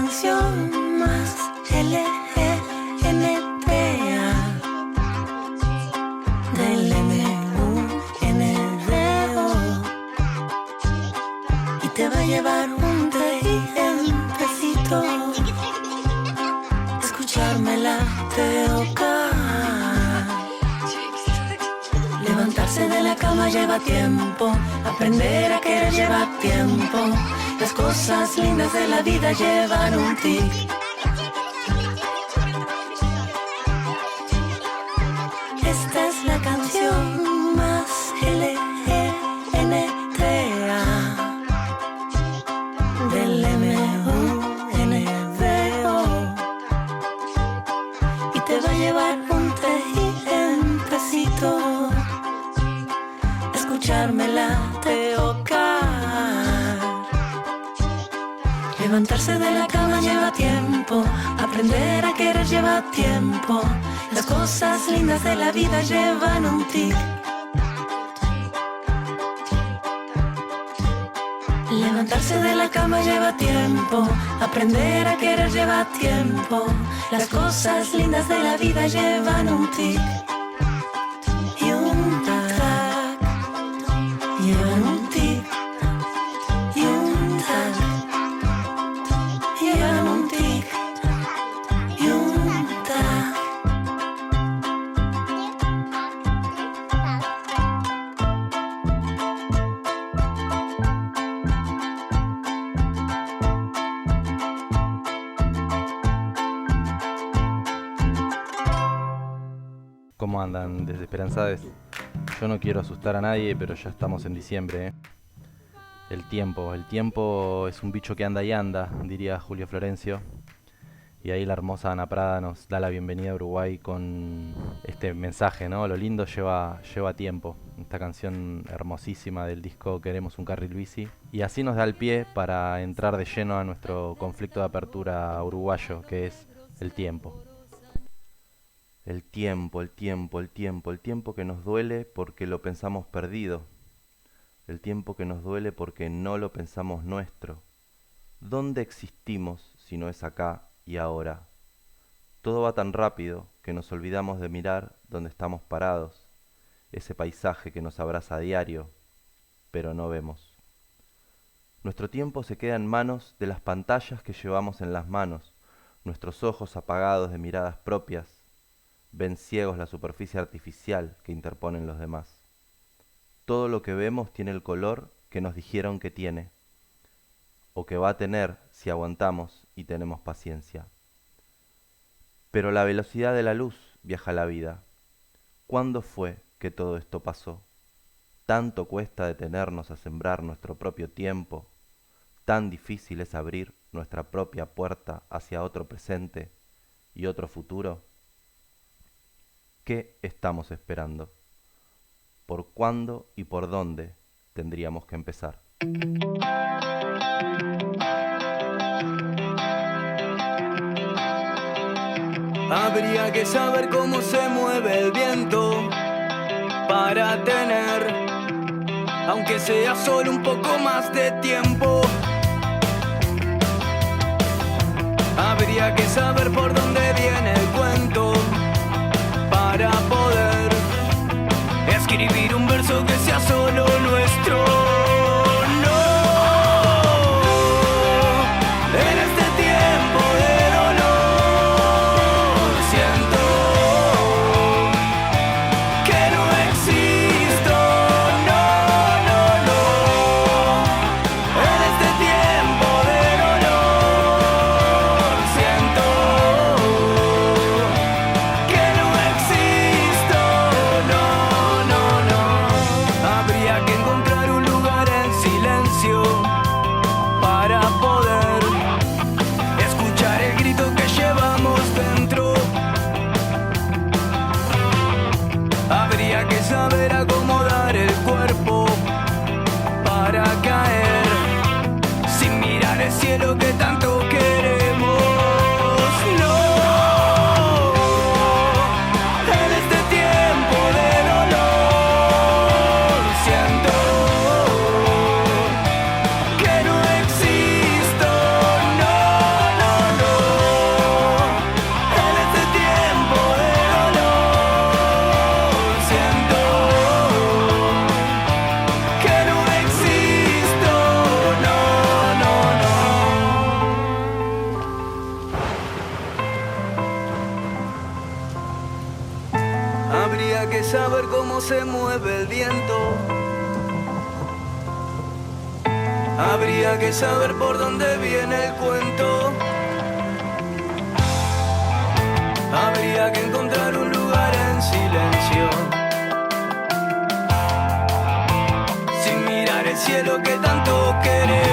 canción más L-E-N-T-A del M-U-N-D-O y te va a llevar un tiempecito escuchármela tocar. Levantarse de la cama lleva tiempo, aprender a querer lleva tiempo. Las cosas lindas de la vida llevan un tic. Esta es la canción más L-E-N-T-A del M-U-N-D-O y te va a llevar un tiempecito escuchármela tocar. Levantarse de la cama lleva tiempo, aprender a querer lleva tiempo. Las cosas lindas de la vida llevan un tic. Levantarse de la cama lleva tiempo, aprender a querer lleva tiempo. Las cosas lindas de la vida llevan un tic. Y un tac, llevan un tic. Y un tac, llevan un tic. Y un tac. ¿Cómo andan, desesperanzados? Yo no quiero asustar a nadie, pero ya estamos en diciembre, ¿eh? El tiempo es un bicho que anda y anda, diría Julio Florencio. Y ahí la hermosa Ana Prada nos da la bienvenida a Uruguay con este mensaje, ¿no? Lo lindo lleva tiempo. Esta canción hermosísima del disco Queremos un carril bici. Y así nos da el pie para entrar de lleno a nuestro conflicto de apertura uruguayo, que es el tiempo. El tiempo que nos duele porque lo pensamos perdido. El tiempo que nos duele porque no lo pensamos nuestro. ¿Dónde existimos si no es acá y ahora? Todo va tan rápido que nos olvidamos de mirar donde estamos parados, ese paisaje que nos abraza a diario, pero no vemos. Nuestro tiempo se queda en manos de las pantallas que llevamos en las manos, nuestros ojos apagados de miradas propias, ven ciegos la superficie artificial que interponen los demás. Todo lo que vemos tiene el color que nos dijeron que tiene, o que va a tener si aguantamos y tenemos paciencia. Pero la velocidad de la luz viaja la vida. ¿Cuándo fue que todo esto pasó? Tanto cuesta detenernos a sembrar nuestro propio tiempo, tan difícil es abrir nuestra propia puerta hacia otro presente y otro futuro. ¿Qué estamos esperando? ¿Por cuándo y por dónde tendríamos que empezar? Habría que saber cómo se mueve el viento para tener, aunque sea solo un poco más de tiempo. Habría que saber por dónde viene el cuento para poder escribir un verso que sea solo nuestro. No, en este tiempo de dolor siento que no existo. No, no, no. En este tiempo de dolor siento Habría que saber cómo se mueve el viento. Habría que saber por dónde viene el cuento. Habría que encontrar un lugar en silencio, sin mirar el cielo que tanto queremos.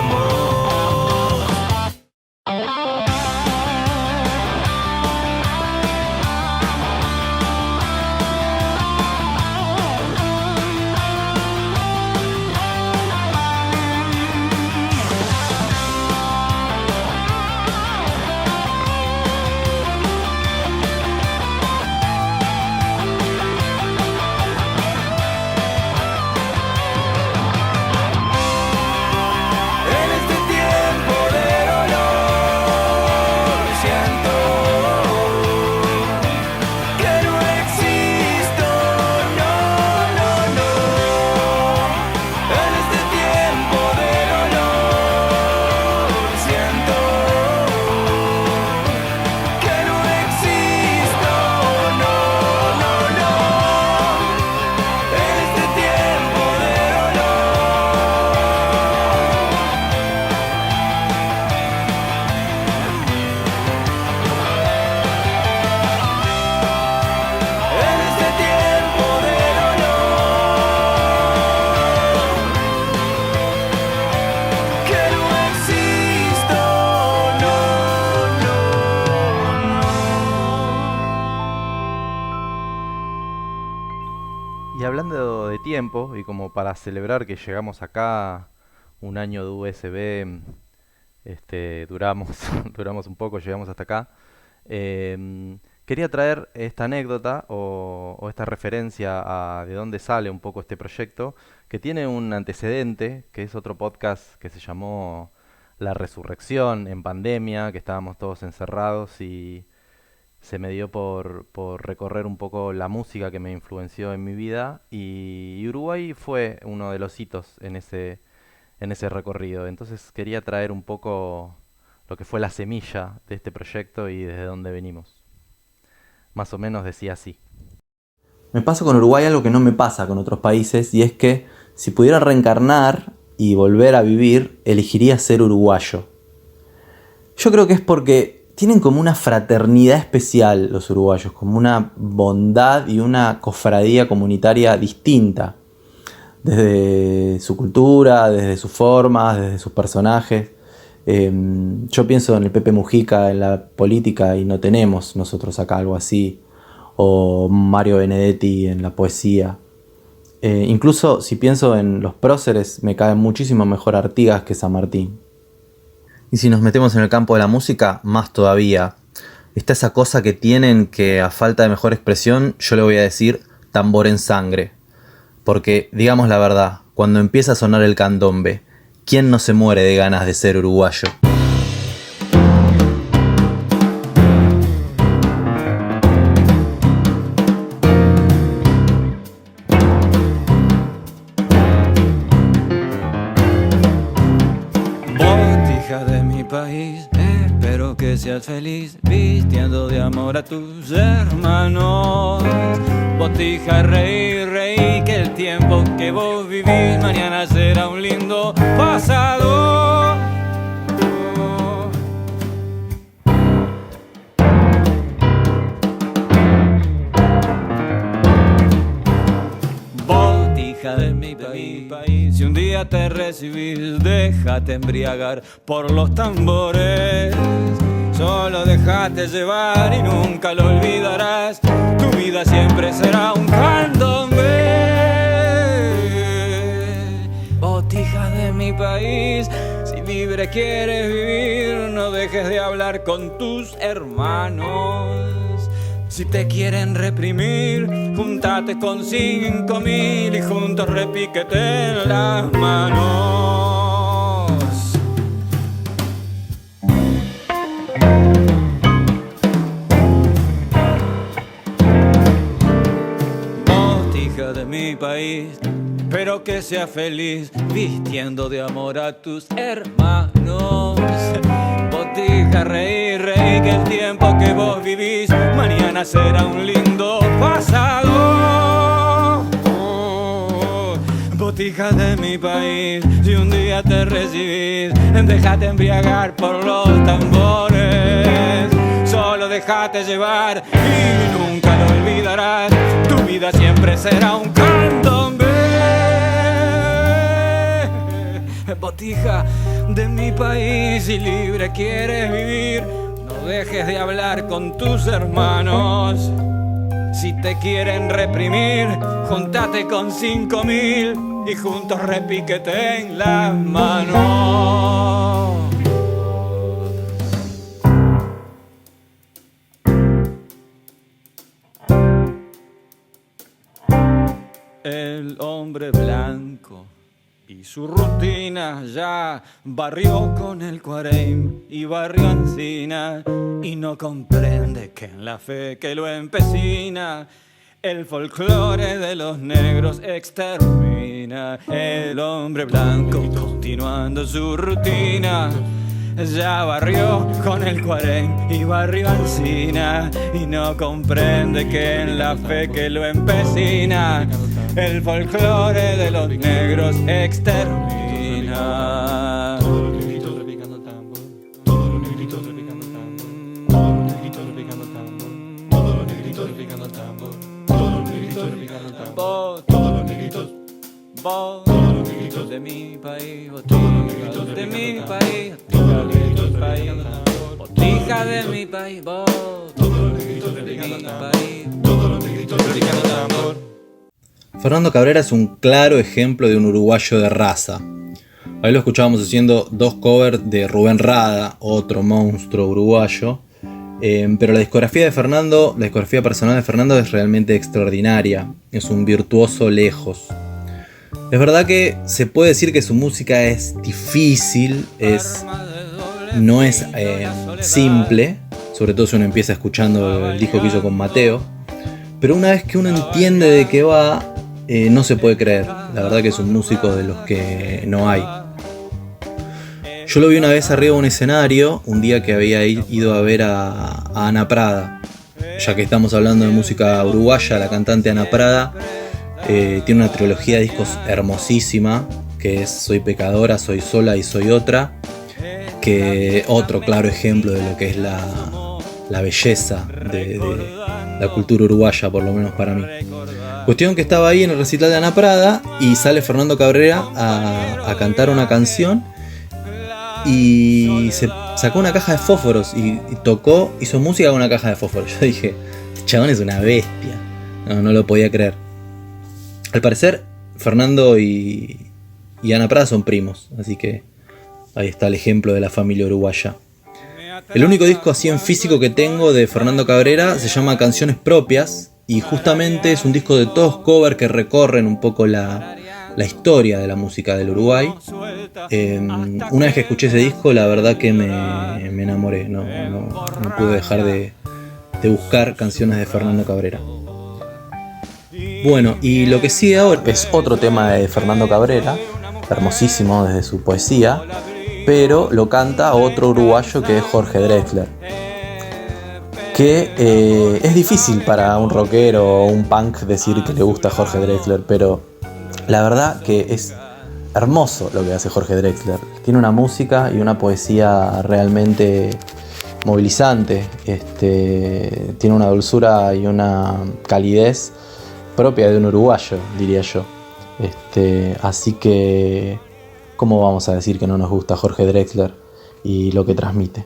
Y hablando de tiempo, y como para celebrar que llegamos acá, un año de USB, duramos, duramos un poco, llegamos hasta acá. Quería traer esta anécdota o esta referencia a de dónde sale un poco este proyecto, que tiene un antecedente, que es otro podcast que se llamó La Resurrección en pandemia, que estábamos todos encerrados y se me dio por recorrer un poco la música que me influenció en mi vida y Uruguay fue uno de los hitos en ese recorrido. Entonces quería traer un poco lo que fue la semilla de este proyecto y desde dónde venimos. Más o menos decía así. Me pasa con Uruguay algo que no me pasa con otros países, y es que si pudiera reencarnar y volver a vivir, elegiría ser uruguayo. Yo creo que es porque tienen como una fraternidad especial los uruguayos, como una bondad y una cofradía comunitaria distinta. Desde su cultura, desde sus formas, desde sus personajes. Yo pienso en el Pepe Mujica, en la política, y no tenemos nosotros acá algo así. O Mario Benedetti en la poesía. Incluso si pienso en los próceres, me caen muchísimo mejor Artigas que San Martín. Y si nos metemos en el campo de la música, más todavía. Está esa cosa que tienen que, a falta de mejor expresión, yo le voy a decir tambor en sangre. Porque, digamos la verdad, cuando empieza a sonar el candombe, ¿quién no se muere de ganas de ser uruguayo? País, espero que seas feliz vistiendo de amor a tus hermanos. Botija, reí, reí, que el tiempo que vos vivís mañana será un lindo pasado. Botija de mi país, si un día te recibís, déjate embriagar por los tambores. Solo déjate llevar y nunca lo olvidarás. Tu vida siempre será un candombe. Botija de mi país, si libre quieres vivir, no dejes de hablar con tus hermanos. Si te quieren reprimir, júntate con 5.000 y juntos repiqueten las manos. Botija de mi país, espero que seas feliz vistiendo de amor a tus hermanos. Botija, reí, reí, que el tiempo que vos vivís mañana será un lindo pasado. botija de mi país. Si un día te recibís, déjate embriagar por los tambores. Solo déjate llevar y nunca lo olvidarás. Tu vida siempre será un candombe. Botija de mi país, y libre quieres vivir, no dejes de hablar con tus hermanos. Si te quieren reprimir, júntate con 5.000 y juntos repiqueten las manos. El hombre blanco y su rutina ya barrió con el Cuareim y barrió Encina, y no comprende que en la fe que lo empecina el folclore de los negros extermina. El hombre blanco, continuando su rutina, ya barrió con el Cuareim y barrió Encina, y no comprende que en la fe que lo empecina el folclore de los negros extermina. Todos los negritos repicando tambor, todos los negritos repicando tambor, todos los negritos repicando tambor, todos los negritos repicando tambor, todos los negritos repicando tambor, todos los negritos, todos los negritos de mi país, botija de mi país, botija de mi país, todos los negritos repicando tambor, todos los negritos repicando tambor. Fernando Cabrera es un claro ejemplo de un uruguayo de raza. Ahí lo escuchábamos haciendo 2 covers de Rubén Rada, otro monstruo uruguayo. Pero la discografía personal de Fernando es realmente extraordinaria. Es un virtuoso lejos. Es verdad que se puede decir que su música es difícil, no es simple, sobre todo si uno empieza escuchando el disco que hizo con Mateo. Pero una vez que uno entiende de qué va, no se puede creer. La verdad que es un músico de los que no hay. Yo lo vi una vez arriba de un escenario, un día que había ido a ver a Ana Prada. Ya que estamos hablando de música uruguaya, la cantante Ana Prada tiene una trilogía de discos hermosísima, que es Soy Pecadora, Soy Sola y Soy Otra, que otro claro ejemplo de lo que es la belleza de la cultura uruguaya, por lo menos para mí. Cuestión que estaba ahí en el recital de Ana Prada y sale Fernando Cabrera a cantar una canción y se sacó una caja de fósforos y hizo música con una caja de fósforos. Yo dije, este chabón es una bestia. No lo podía creer. Al parecer, Fernando y Ana Prada son primos, así que ahí está el ejemplo de la familia uruguaya. El único disco así en físico que tengo de Fernando Cabrera se llama Canciones Propias, y justamente es un disco de todos covers que recorren un poco la historia de la música del Uruguay. Una vez que escuché ese disco, la verdad que me enamoré, no pude dejar de buscar canciones de Fernando Cabrera. Bueno, y lo que sigue ahora es otro tema de Fernando Cabrera, hermosísimo desde su poesía, pero lo canta otro uruguayo que es Jorge Drexler, que es difícil para un rockero o un punk decir que le gusta Jorge Drexler, pero la verdad que es hermoso lo que hace Jorge Drexler. Tiene una música y una poesía realmente movilizante, tiene una dulzura y una calidez propia de un uruguayo, diría yo. Así que, ¿cómo vamos a decir que no nos gusta Jorge Drexler y lo que transmite?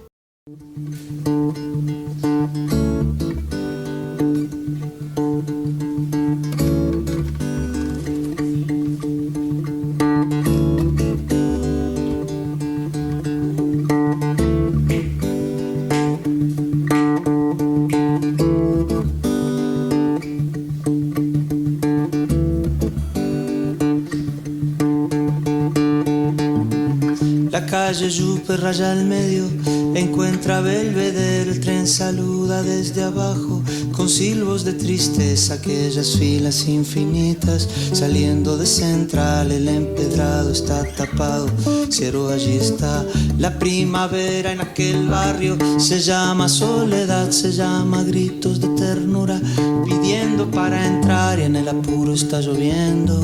Calle Yupe raya al medio, encuentra Belvedere, el tren saluda desde abajo, con silbos de tristeza, aquellas filas infinitas, saliendo de Central, el empedrado está tapado, Cielo allí está, la primavera en aquel barrio, se llama soledad, se llama gritos de ternura, pidiendo pidiendo para entrar y en el apuro está lloviendo.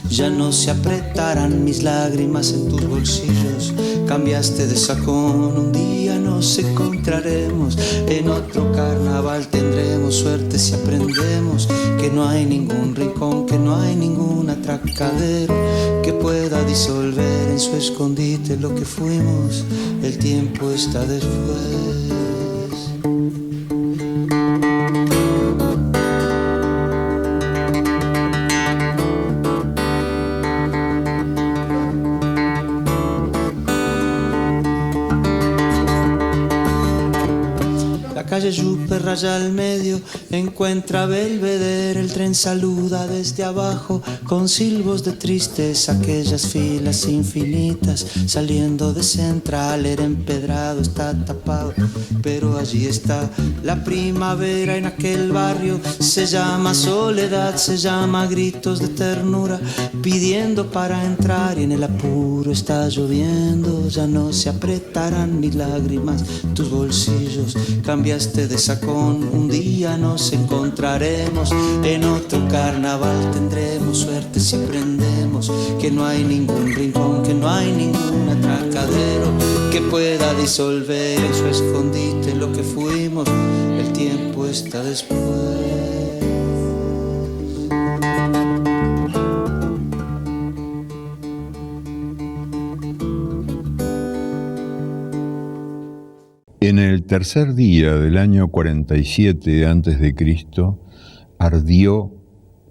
Ya no se apretarán mis lágrimas en tus bolsillos. Cambiaste de sacón, un día nos encontraremos. En otro carnaval tendremos suerte si aprendemos que no hay ningún rincón, que no hay ningún atracadero que pueda disolver en su escondite lo que fuimos. El tiempo está después. Calle Yupe raya al medio, encuentra Belvedere, el tren saluda desde abajo con silbos de tristeza, aquellas filas infinitas saliendo de Central, era empedrado, está tapado, pero allí está la primavera en aquel barrio, se llama soledad, se llama gritos de ternura, pidiendo para entrar y en el apuro está lloviendo, ya no se apretarán mis lágrimas, tus bolsillos, cambiaste de sacón, un día nos encontraremos, en otro carnaval tendremos suerte si aprendemos que no hay ningún rincón, que no hay ningún atracadero que pueda disolver en su escondite lo que fuimos, el tiempo está después. En el tercer día del año 47 a.C., ardió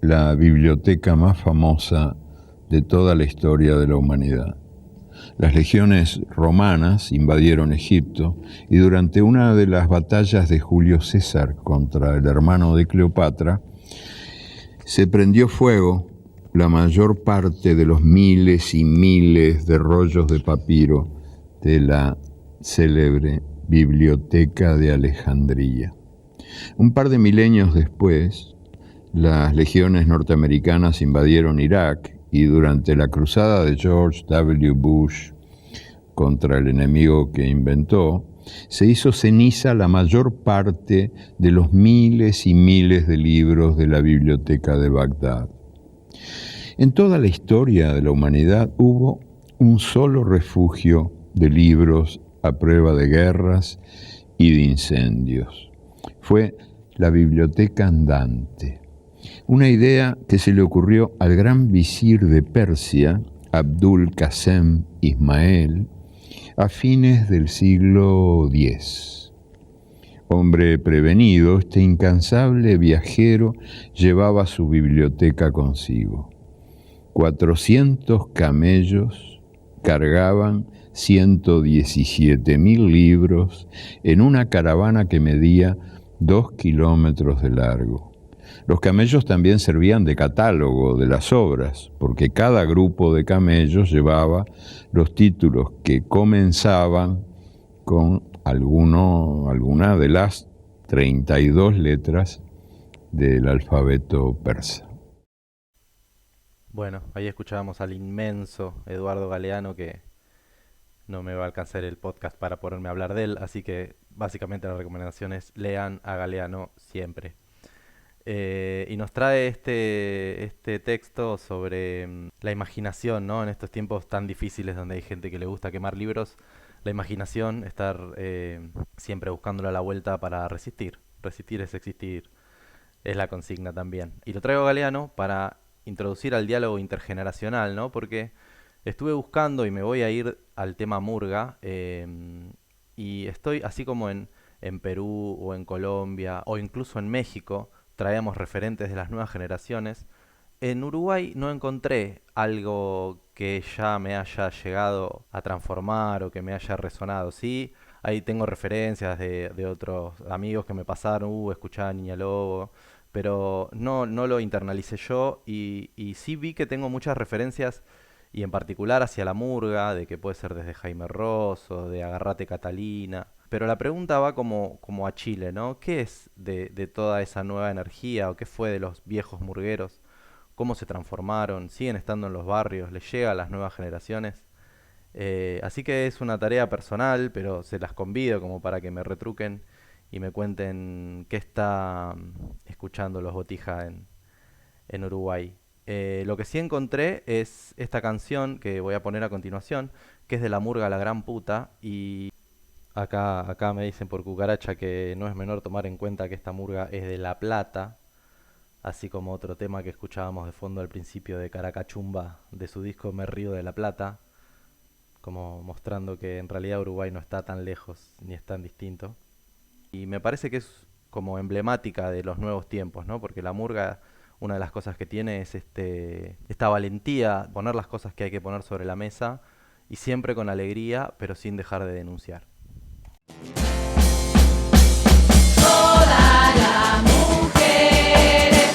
la biblioteca más famosa de toda la historia de la humanidad. Las legiones romanas invadieron Egipto y durante una de las batallas de Julio César contra el hermano de Cleopatra, se prendió fuego la mayor parte de los miles y miles de rollos de papiro de la célebre Biblioteca de Alejandría. Un par de milenios después, las legiones norteamericanas invadieron Irak y durante la cruzada de George W. Bush contra el enemigo que inventó, se hizo ceniza la mayor parte de los miles y miles de libros de la Biblioteca de Bagdad. En toda la historia de la humanidad hubo un solo refugio de libros a prueba de guerras y de incendios. Fue la biblioteca andante, una idea que se le ocurrió al gran visir de Persia, Abdul Qasem Ismael, a fines del siglo X. Hombre prevenido, este incansable viajero llevaba su biblioteca consigo. 400 camellos cargaban 117.000 libros en una caravana que medía 2 kilómetros de largo. Los camellos también servían de catálogo de las obras, porque cada grupo de camellos llevaba los títulos que comenzaban con alguna de las 32 letras del alfabeto persa. Bueno, ahí escuchábamos al inmenso Eduardo Galeano, que no me va a alcanzar el podcast para ponerme a hablar de él, así que básicamente la recomendación es lean a Galeano siempre. Y nos trae este texto sobre la imaginación, ¿no? En estos tiempos tan difíciles donde hay gente que le gusta quemar libros, la imaginación, estar siempre buscándole a la vuelta para resistir. Resistir es existir, es la consigna también. Y lo traigo a Galeano para introducir al diálogo intergeneracional, ¿no? Porque estuve buscando y me voy a ir al tema murga, y estoy así como en Perú o en Colombia o incluso en México, traemos referentes de las nuevas generaciones. En Uruguay no encontré algo que ya me haya llegado a transformar o que me haya resonado. Sí, ahí tengo referencias de otros amigos que me pasaron, escuchaba Niña Lobo, pero no lo internalicé yo y sí vi que tengo muchas referencias y en particular hacia la murga, de que puede ser desde Jaime Ross o de Agarrate Catalina. Pero la pregunta va como a Chile, ¿no? ¿Qué es de toda esa nueva energía o qué fue de los viejos murgueros? ¿Cómo se transformaron? ¿Siguen estando en los barrios? ¿Les llega a las nuevas generaciones? Así que es una tarea personal, pero se las convido como para que me retruquen y me cuenten qué está escuchando los Botija en Uruguay. Lo que sí encontré es esta canción que voy a poner a continuación, que es de La Murga La Gran Puta, y acá me dicen por cucaracha que no es menor tomar en cuenta que esta murga es de La Plata, así como otro tema que escuchábamos de fondo al principio de Caracachumba, de su disco Me Río de La Plata, como mostrando que en realidad Uruguay no está tan lejos ni es tan distinto. Y me parece que es como emblemática de los nuevos tiempos, ¿no? Porque la murga, una de las cosas que tiene es esta valentía, poner las cosas que hay que poner sobre la mesa y siempre con alegría, pero sin dejar de denunciar. Todas las mujeres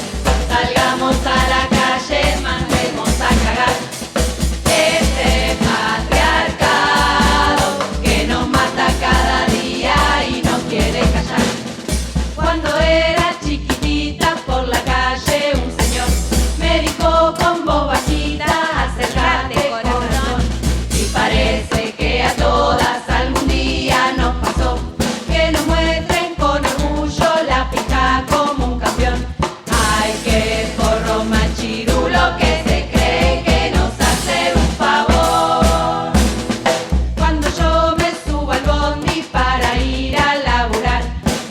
salgamos a la calle, mandemos a cagar este patriarcado que nos mata cada día y no quiere callar. Cuando era chiquitita por la calle un señor me dijo con voz bajita, acércate corazón, y parece que a todas algún día nos pasó que nos muestren con orgullo la pija como un campeón. Ay, qué porro machirulo que se cree que nos hace un favor. Cuando yo me subo al bondi para ir a laburar,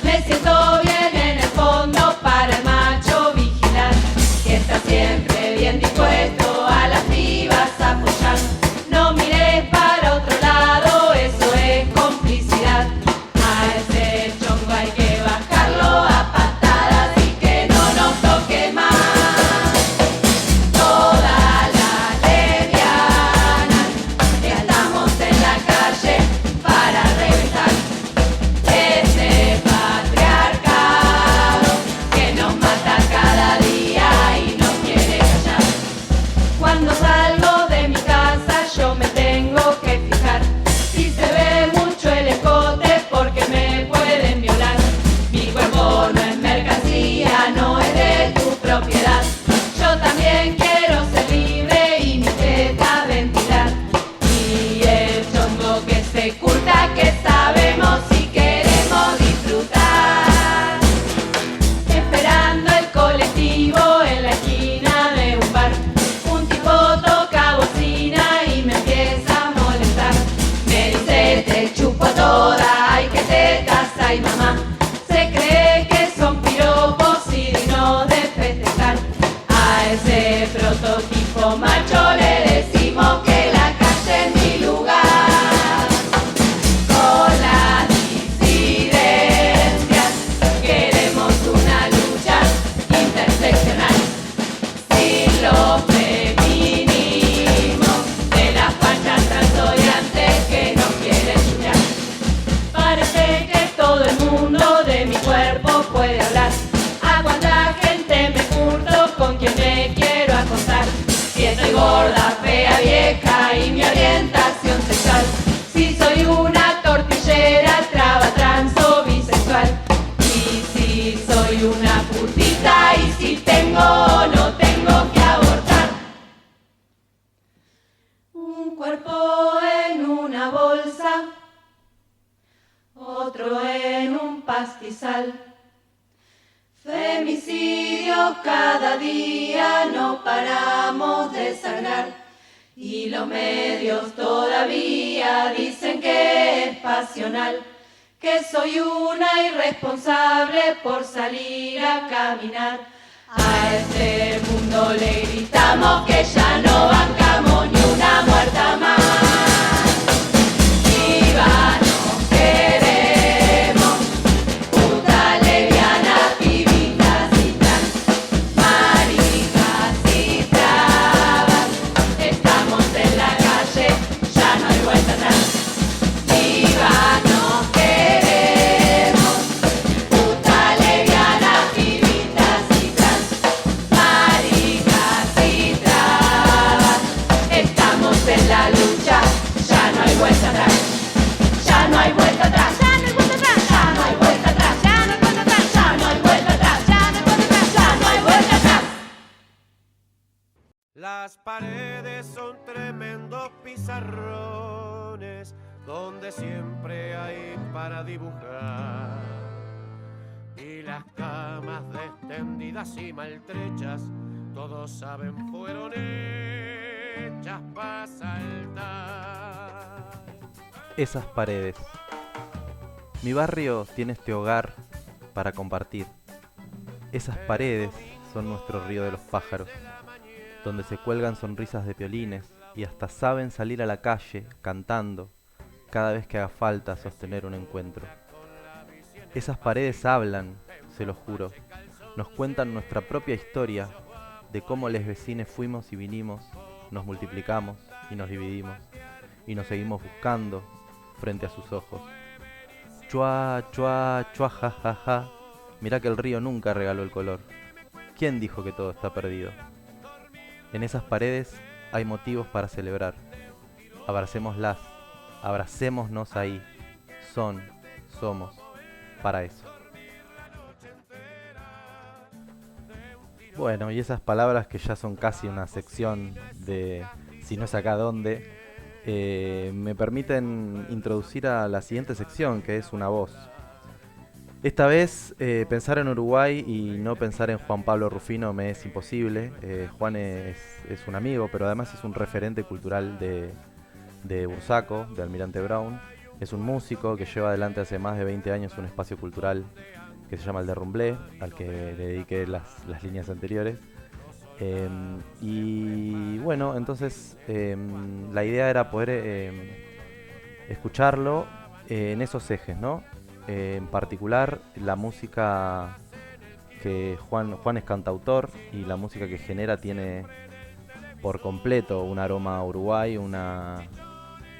me siento bien en el fondo para el macho vigilar, que está siempre bien dispuesto a las pibas a apoyar. No mires para otro lado, eso es complicidad. A ese chongo hay que bajarlo a patadas y que no nos toque más. Todas las lesbianas estamos en la calle para reventar ese patriarcado que nos mata cada día y no quiere callar. Cuando salgo de mi casa yo me tengo que fijar si se ve mucho el escote porque me pueden violar. Mi cuerpo no es mercancía, no es de tu propiedad. Yo también quiero ser libre y mi teta ventilar. Y el chongo que se curta, que sabemos si queremos disfrutar. Esperando el colectivo en la esquina de un bar, un tipo toca bocina y me empieza a molestar. Me dice te chupo toda, ay que tetas, ay mamá. Se cree que son piropos y dignos de festejar. A ese prototipo macho le decimos que la calle es mi lugar. Con las disidencias queremos una lucha interseccional. Sin los feminismos de las fachas transodiantes que no quieren chulear. Parece que todo el mundo de mi cuerpo puede hablar. A cuánta gente me curto, con quien me quiero acostar. Si estoy gorda, fea, vieja y mi orientación sexual. Si soy una tortillera, traba, trans o bisexual. Y si soy una putita y si tengo o no tengo que abortar. Un cuerpo en una bolsa, otro en un pastizal. Femicidio cada día, no paramos de sangrar. Y los medios todavía dicen que es pasional, que soy una irresponsable por salir a caminar. A este mundo le gritamos que ya no bancamos ni una muerta más. Viva nos queremos, puta, lesbiana, pibitas y trans, maricas y trabas. Estamos en la calle, ya no hay vuelta atrás. Viva nos queremos, puta, lesbiana, pibitas y trans, maricas y trabas. Estamos en la lucha, ya no hay vuelta atrás. Ya no hay vuelta atrás. Ya no hay vuelta atrás. Ya no hay vuelta atrás. Ya no hay vuelta atrás. Ya no hay vuelta atrás. Ya no hay vuelta atrás. Ya no hay vuelta atrás. Las paredes son tremendos pizarrones donde siempre hay para dibujar. las camas extendidas y maltrechas, todos saben fueron hechas para saltar. Esas paredes. Mi barrio tiene este hogar para compartir. Esas paredes son nuestro río de los pájaros, donde se cuelgan sonrisas de piolines y hasta saben salir a la calle cantando cada vez que haga falta sostener un encuentro. Esas paredes hablan, se lo juro, nos cuentan nuestra propia historia de cómo les vecines fuimos y vinimos, nos multiplicamos y nos dividimos y nos seguimos buscando frente a sus ojos. Chua, chua, chua, ja, ja, ja. Mirá que el río nunca regaló el color. ¿Quién dijo que todo está perdido? En esas paredes hay motivos para celebrar. Abracémoslas, abracémonos ahí. Somos, para eso. Bueno, y esas palabras que ya son casi una sección de Si no es acá, ¿dónde? Me permiten introducir a la siguiente sección, que es Una Voz. Esta vez pensar en Uruguay y no pensar en Juan Pablo Rufino me es imposible. Juan es un amigo, pero además es un referente cultural de Bursaco, de Almirante Brown. Es un músico que lleva adelante hace más de 20 años un espacio cultural que se llama El Derrumblé, al que le dediqué las líneas anteriores. Y bueno, entonces la idea era poder escucharlo en esos ejes, ¿no? En particular la música que Juan es cantautor y la música que genera tiene por completo un aroma a Uruguay. Uno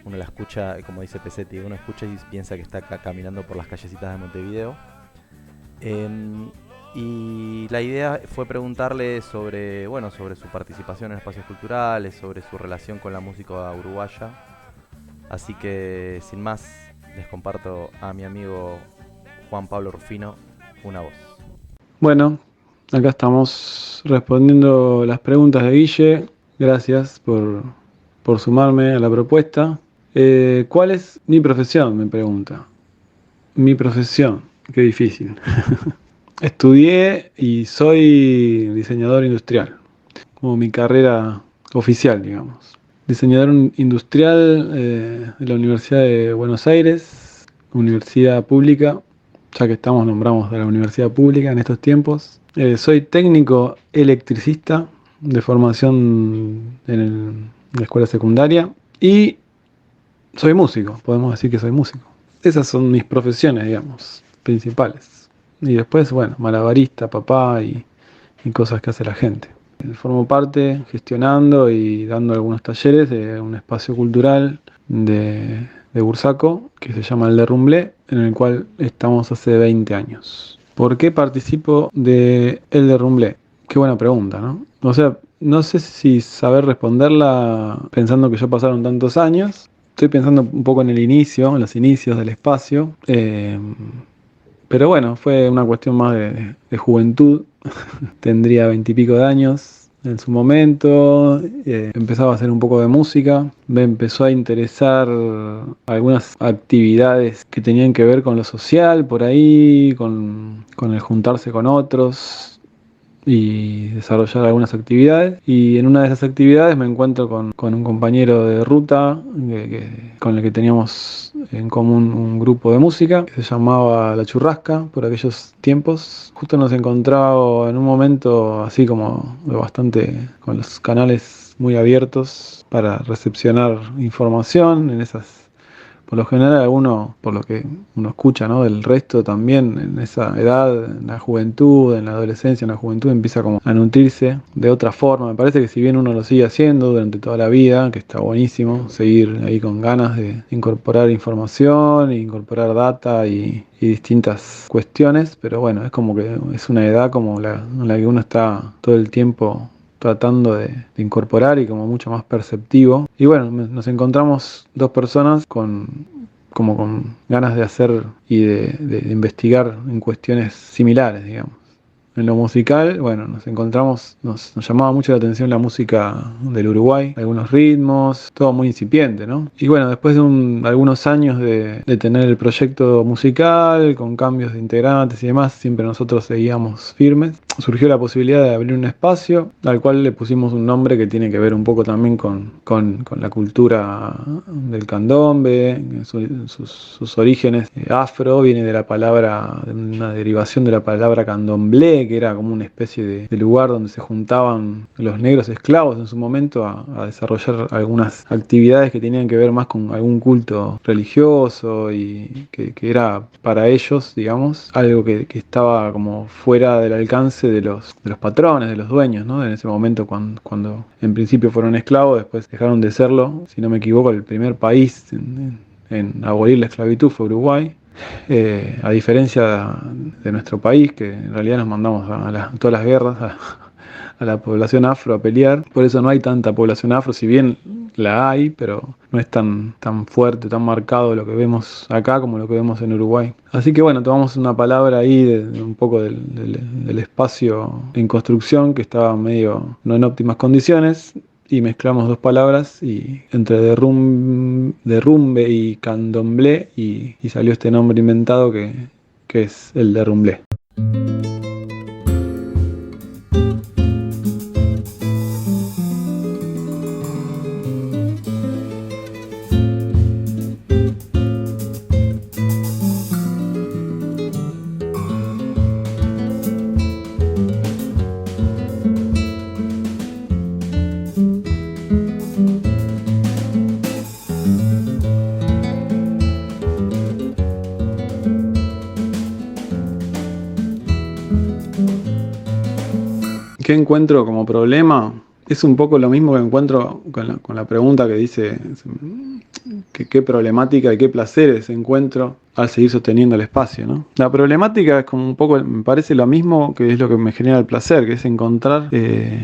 la escucha, como dice Pesetti, uno escucha y piensa que está caminando por las callecitas de Montevideo. Y la idea fue preguntarle sobre su participación en espacios culturales, sobre su relación con la música uruguaya. Así que, sin más, les comparto a mi amigo Juan Pablo Rufino, Una Voz. Bueno, acá estamos respondiendo las preguntas de Guille. Gracias por sumarme a la propuesta. ¿Cuál es mi profesión? Me pregunta. Mi profesión, qué difícil. Estudié y soy diseñador industrial, como mi carrera oficial, digamos. Diseñador industrial de la Universidad de Buenos Aires, universidad pública, ya que nombramos de la universidad pública en estos tiempos. Soy técnico electricista de formación en la escuela secundaria y soy músico, podemos decir que soy músico. Esas son mis profesiones, digamos, principales. Y después, bueno, malabarista, papá y cosas que hace la gente. Formo parte gestionando y dando algunos talleres de un espacio cultural de Bursaco que se llama El Derrumblé, en el cual estamos hace 20 años. ¿Por qué participo de El Derrumblé? Qué buena pregunta, ¿no? O sea, no sé si saber responderla pensando que ya pasaron tantos años. Estoy pensando un poco en en los inicios del espacio. Pero bueno, fue una cuestión más de juventud. Tendría 20 y pico de años en su momento. Empezaba a hacer un poco de música. Me empezó a interesar algunas actividades que tenían que ver con lo social, por ahí, con el juntarse con otros y desarrollar algunas actividades. Y en una de esas actividades me encuentro con un compañero de ruta con el que teníamos en común un grupo de música que se llamaba La Churrasca por aquellos tiempos. Justo nos encontraba en un momento así como bastante con los canales muy abiertos para recepcionar información en esas. Por lo general por lo que uno escucha, ¿no?, del resto también en esa edad, en la juventud, en la adolescencia, en la juventud empieza como a nutrirse de otra forma. Me parece que si bien uno lo sigue haciendo durante toda la vida, que está buenísimo, seguir ahí con ganas de incorporar información, incorporar data y distintas cuestiones, pero bueno, es como que es una edad como en la que uno está todo el tiempo tratando de incorporar y como mucho más perceptivo. Y bueno, nos encontramos dos personas con ganas de hacer y de investigar en cuestiones similares, digamos. En lo musical, bueno, nos llamaba mucho la atención la música del Uruguay, algunos ritmos, todo muy incipiente, ¿no? Y bueno, después de algunos años de tener el proyecto musical, con cambios de integrantes y demás, siempre nosotros seguíamos firmes. Surgió la posibilidad de abrir un espacio, al cual le pusimos un nombre que tiene que ver un poco también con la cultura del candombe, sus orígenes afro, viene de la palabra, de una derivación de la palabra candomblé, que era como una especie de lugar donde se juntaban los negros esclavos en su momento a desarrollar algunas actividades que tenían que ver más con algún culto religioso y que era para ellos, digamos, algo que estaba como fuera del alcance de los patrones, de los dueños, ¿no? En ese momento cuando en principio fueron esclavos, después dejaron de serlo. Si no me equivoco, el primer país en abolir la esclavitud fue Uruguay. A diferencia de nuestro país, que en realidad nos mandamos a todas las guerras a la población afro a pelear. Por eso no hay tanta población afro, si bien la hay, pero no es tan fuerte, tan marcado lo que vemos acá como lo que vemos en Uruguay. Así que bueno, tomamos una palabra ahí de un poco del espacio en construcción, que estaba medio no en óptimas condiciones, y mezclamos dos palabras y entre derrumbe y candomblé y salió este nombre inventado que es el derrumblé. ¿Qué encuentro como problema? Es un poco lo mismo que encuentro con la pregunta que dice qué problemática y qué placeres encuentro al seguir sosteniendo el espacio, ¿no? La problemática es como un poco, me parece lo mismo que es lo que me genera el placer, que es encontrar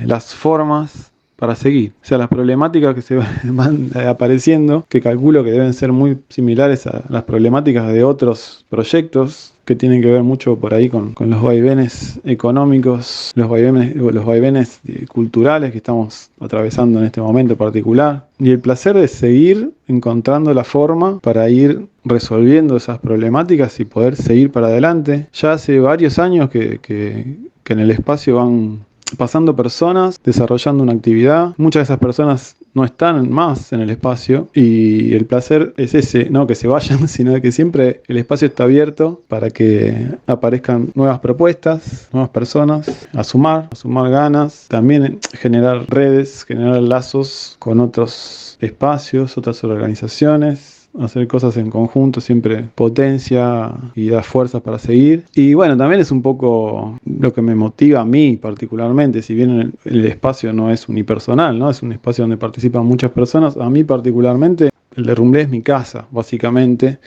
las formas para seguir. O sea, las problemáticas que se van apareciendo, que calculo que deben ser muy similares a las problemáticas de otros proyectos, que tienen que ver mucho por ahí con los vaivenes económicos, los vaivenes culturales que estamos atravesando en este momento particular. Y el placer de seguir encontrando la forma para ir resolviendo esas problemáticas y poder seguir para adelante. Ya hace varios años que en el espacio van pasando personas, desarrollando una actividad. Muchas de esas personas no están más en el espacio y el placer es ese, no que se vayan, sino que siempre el espacio está abierto para que aparezcan nuevas propuestas, nuevas personas, a sumar ganas, también generar redes, generar lazos con otros espacios, otras organizaciones. Hacer cosas en conjunto siempre potencia y da fuerzas para seguir. Y bueno, también es un poco lo que me motiva a mí particularmente, si bien el espacio no es unipersonal, ¿no? Es un espacio donde participan muchas personas. A mí particularmente el Derrumblé es mi casa, básicamente.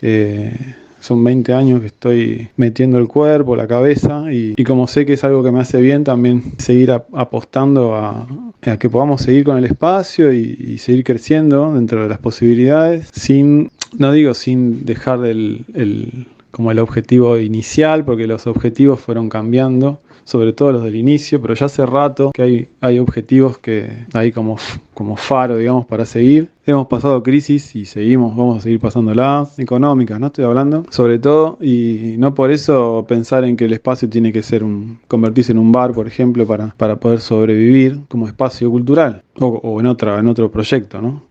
Son 20 años que estoy metiendo el cuerpo, la cabeza y como sé que es algo que me hace bien, también seguir apostando a que podamos seguir con el espacio y seguir creciendo dentro de las posibilidades, sin dejar como el objetivo inicial, porque los objetivos fueron cambiando, sobre todo los del inicio, pero ya hace rato que hay objetivos que hay como faro, digamos, para seguir. Hemos pasado crisis y vamos a seguir pasándolas, económicas, ¿no? Estoy hablando, sobre todo, y no por eso pensar en que el espacio tiene que ser convertirse en un bar, por ejemplo, para poder sobrevivir como espacio cultural, o en otro proyecto, ¿no?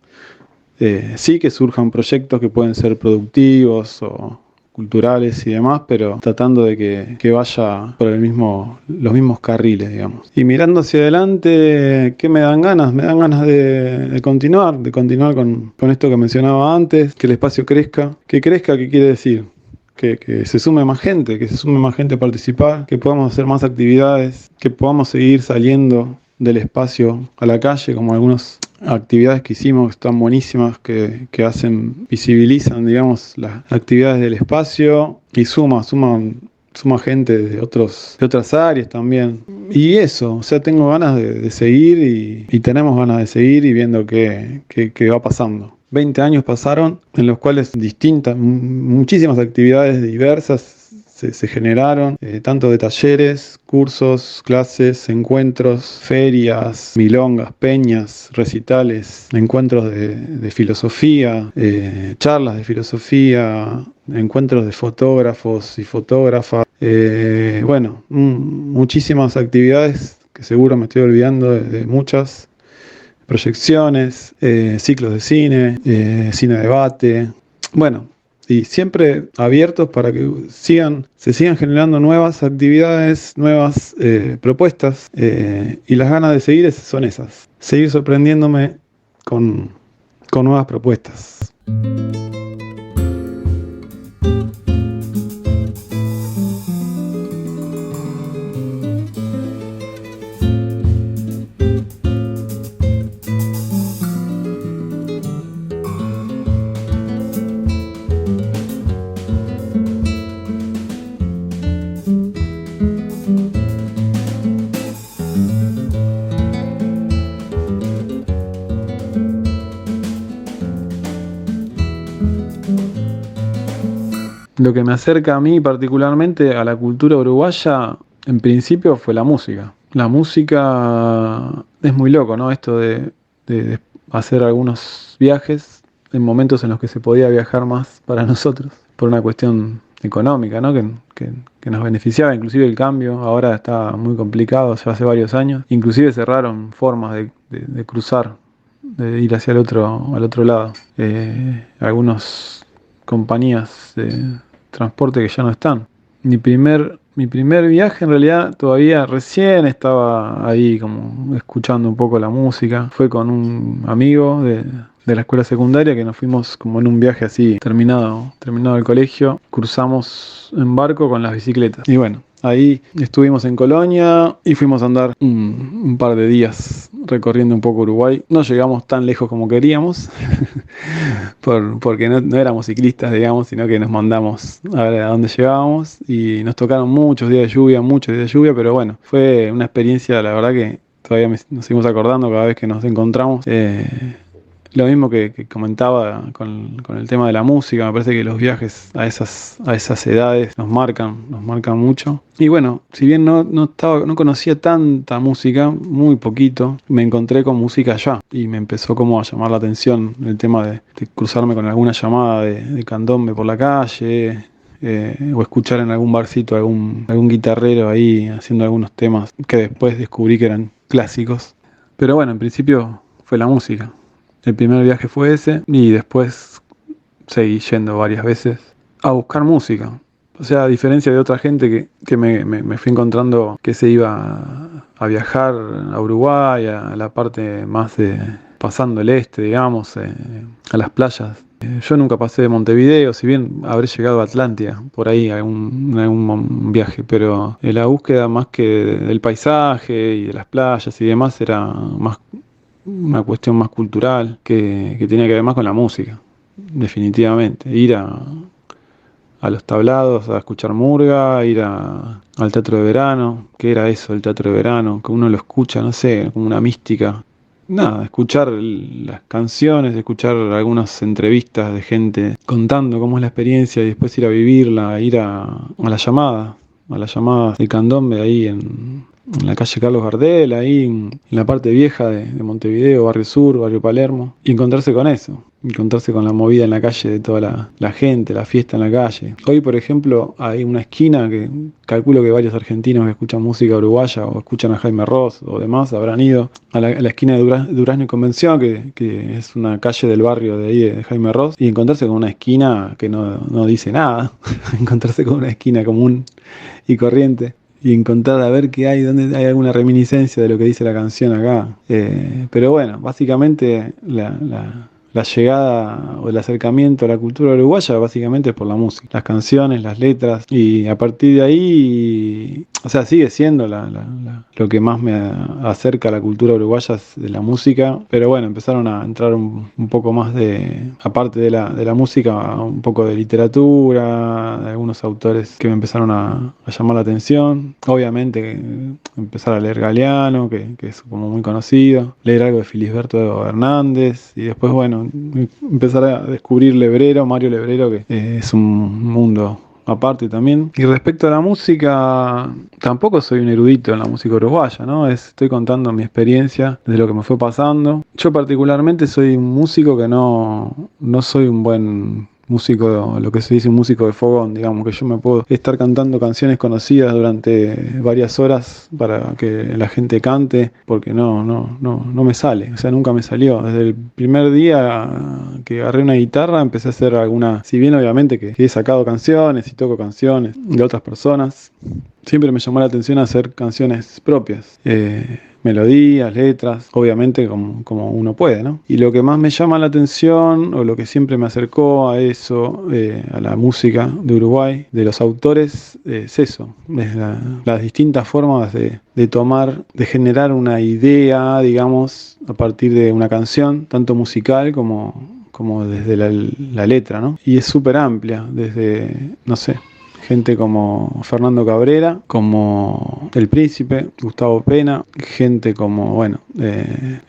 Sí que surjan proyectos que pueden ser productivos o culturales y demás, pero tratando de que vaya por los mismos carriles, digamos. Y mirando hacia adelante, ¿qué me dan ganas? Me dan ganas de continuar con esto que mencionaba antes, que el espacio crezca. Que crezca, ¿qué quiere decir? Que se sume más gente, a participar, que podamos hacer más actividades, que podamos seguir saliendo del espacio a la calle, como algunas actividades que hicimos que están buenísimas, que visibilizan, digamos, las actividades del espacio y suma gente de otras áreas también. Y eso, o sea, tengo ganas de seguir y tenemos ganas de seguir y viendo qué va pasando. 20 años pasaron en los cuales muchísimas actividades diversas se generaron, tanto de talleres, cursos, clases, encuentros, ferias, milongas, peñas, recitales, encuentros de filosofía, charlas de filosofía, encuentros de fotógrafos y fotógrafas, bueno, muchísimas actividades que seguro me estoy olvidando de muchas, proyecciones, ciclos de cine, cine debate, bueno, y siempre abiertos para que se sigan generando nuevas actividades, nuevas propuestas, y las ganas de seguir son esas, seguir sorprendiéndome con nuevas propuestas. Lo que me acerca a mí particularmente a la cultura uruguaya, en principio, fue la música. La música es muy loco, ¿no? Esto de hacer algunos viajes en momentos en los que se podía viajar más para nosotros, por una cuestión económica, ¿no? Que nos beneficiaba, inclusive el cambio ahora está muy complicado, ya hace varios años. Inclusive cerraron formas de cruzar, de ir hacia el otro lado. Algunas compañías de transporte que ya no están. Mi primer viaje en realidad todavía recién estaba ahí como escuchando un poco la música. Fue con un amigo de la escuela secundaria que nos fuimos como en un viaje así, terminado el colegio, cruzamos en barco con las bicicletas. Y bueno, ahí estuvimos en Colonia y fuimos a andar un par de días recorriendo un poco Uruguay. No llegamos tan lejos como queríamos, porque no éramos ciclistas, digamos, sino que nos mandamos a ver a dónde llegábamos y nos tocaron muchos días de lluvia, pero bueno, fue una experiencia, la verdad que todavía nos seguimos acordando cada vez que nos encontramos. Lo mismo que comentaba con el tema de la música, me parece que los viajes a esas edades nos marcan mucho. Y bueno, si bien no conocía tanta música, muy poquito, me encontré con música allá y me empezó como a llamar la atención el tema de cruzarme con alguna llamada de candombe por la calle, o escuchar en algún barcito algún guitarrero ahí haciendo algunos temas que después descubrí que eran clásicos. Pero bueno, en principio fue la música. El primer viaje fue ese y después seguí yendo varias veces a buscar música. O sea, a diferencia de otra gente que me fui encontrando que se iba a viajar a Uruguay, a la parte más de pasando el este, digamos, a las playas. Yo nunca pasé de Montevideo, si bien habré llegado a Atlántida, por ahí en algún viaje, pero la búsqueda más que del paisaje y de las playas y demás era más una cuestión más cultural que tenía que ver más con la música, definitivamente. Ir a los tablados a escuchar murga, ir al teatro de verano. ¿Qué era eso, el teatro de verano? Que uno lo escucha, no sé, como una mística. Nada, escuchar las canciones, escuchar algunas entrevistas de gente contando cómo es la experiencia y después ir a vivirla, ir a las llamadas de candombe ahí en la calle Carlos Gardel, ahí en la parte vieja de Montevideo, Barrio Sur, Barrio Palermo, y encontrarse con eso, encontrarse con la movida en la calle de toda la gente, la fiesta en la calle. Hoy, por ejemplo, hay una esquina que calculo que varios argentinos que escuchan música uruguaya o escuchan a Jaime Ross o demás habrán ido a la esquina de Durazno y Convención, que es una calle del barrio de ahí de Jaime Ross, y encontrarse con una esquina que no dice nada, encontrarse con una esquina común y corriente. Y encontrar a ver qué hay, dónde hay alguna reminiscencia de lo que dice la canción acá. Pero bueno, básicamente la llegada o el acercamiento a la cultura uruguaya básicamente es por la música, las canciones, las letras, y a partir de ahí, o sea, sigue siendo lo que más me acerca a la cultura uruguaya es de la música, pero bueno, empezaron a entrar un poco más aparte de la música, un poco de literatura, de algunos autores que me empezaron a llamar la atención. Obviamente empezar a leer Galeano, que es como muy conocido, leer algo de Felisberto Hernández, y después, bueno, empezar a descubrir Mario Lebrero, que es un mundo aparte también. Y respecto a la música, tampoco soy un erudito en la música uruguaya, ¿no? Estoy contando mi experiencia de lo que me fue pasando. Yo particularmente soy un músico que no soy un buen músico, lo que se dice un músico de fogón, digamos, que yo me puedo estar cantando canciones conocidas durante varias horas para que la gente cante, porque no me sale, o sea, nunca me salió. Desde el primer día que agarré una guitarra empecé a hacer si bien obviamente que he sacado canciones y toco canciones de otras personas, siempre me llamó la atención hacer canciones propias. Melodías, letras, obviamente como uno puede, ¿no? Y lo que más me llama la atención, o lo que siempre me acercó a eso, a la música de Uruguay, de los autores, es eso, es las distintas formas de tomar, de generar una idea, digamos, a partir de una canción, tanto musical como desde la letra, ¿no? Y es súper amplia, desde, no sé, gente como Fernando Cabrera, como El Príncipe, Gustavo Pena, gente como, bueno,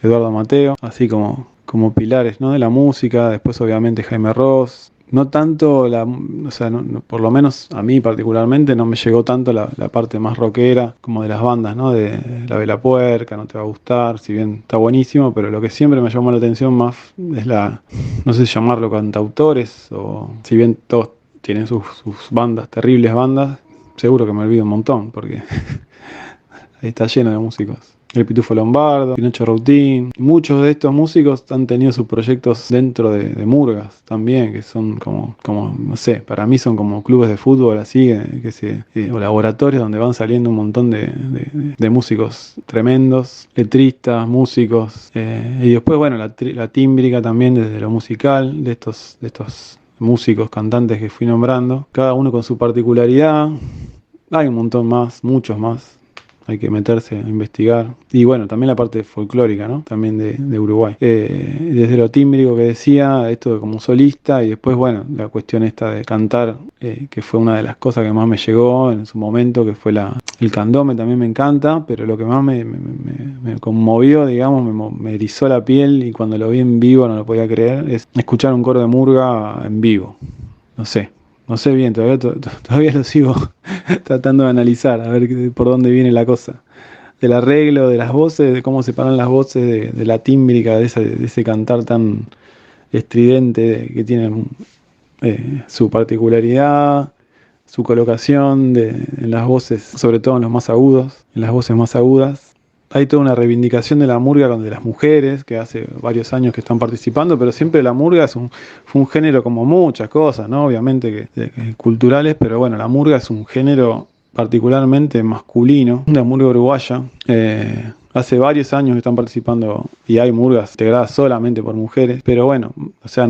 Eduardo Mateo, así como pilares, ¿no?, de la música. Después obviamente Jaime Ross. No tanto, o sea, por lo menos a mí particularmente no me llegó tanto la parte más rockera como de las bandas, ¿no? De La Vela Puerca, No Te Va a Gustar, si bien está buenísimo, pero lo que siempre me llamó la atención más es no sé si llamarlo cantautores, o si bien todos tienen sus bandas, terribles bandas, seguro que me olvido un montón, porque ahí está lleno de músicos. El Pitufo Lombardo, Pinocho Routín. Muchos de estos músicos han tenido sus proyectos dentro de murgas también, que son como no sé, para mí son como clubes de fútbol así, o laboratorios donde van saliendo un montón de músicos tremendos, letristas, músicos. Y después, bueno, la tímbrica también desde lo musical, de estos músicos, cantantes que fui nombrando, cada uno con su particularidad. Hay un montón más, muchos más, hay que meterse a investigar. Y bueno, también la parte folclórica, ¿no?, también de Uruguay. Desde lo tímbrico que decía, esto de como solista, y después, bueno, la cuestión esta de cantar, que fue una de las cosas que más me llegó en su momento, que fue el candombe, también me encanta, pero lo que más me conmovió, digamos, me erizó la piel, y cuando lo vi en vivo no lo podía creer, es escuchar un coro de murga en vivo. No sé bien, todavía lo sigo tratando de analizar, a ver por dónde viene la cosa. Del arreglo, de las voces, de cómo separan las voces de la tímbrica, de ese cantar tan estridente que tiene su particularidad, su colocación en las voces, sobre todo en los más agudos, en las voces más agudas. Hay toda una reivindicación de la murga de las mujeres, que hace varios años que están participando, pero siempre la murga fue un género como muchas cosas, ¿no? Obviamente que culturales, pero bueno, la murga es un género particularmente masculino, la murga uruguaya. Hace varios años que están participando y hay murgas integradas solamente por mujeres, pero bueno, o sea,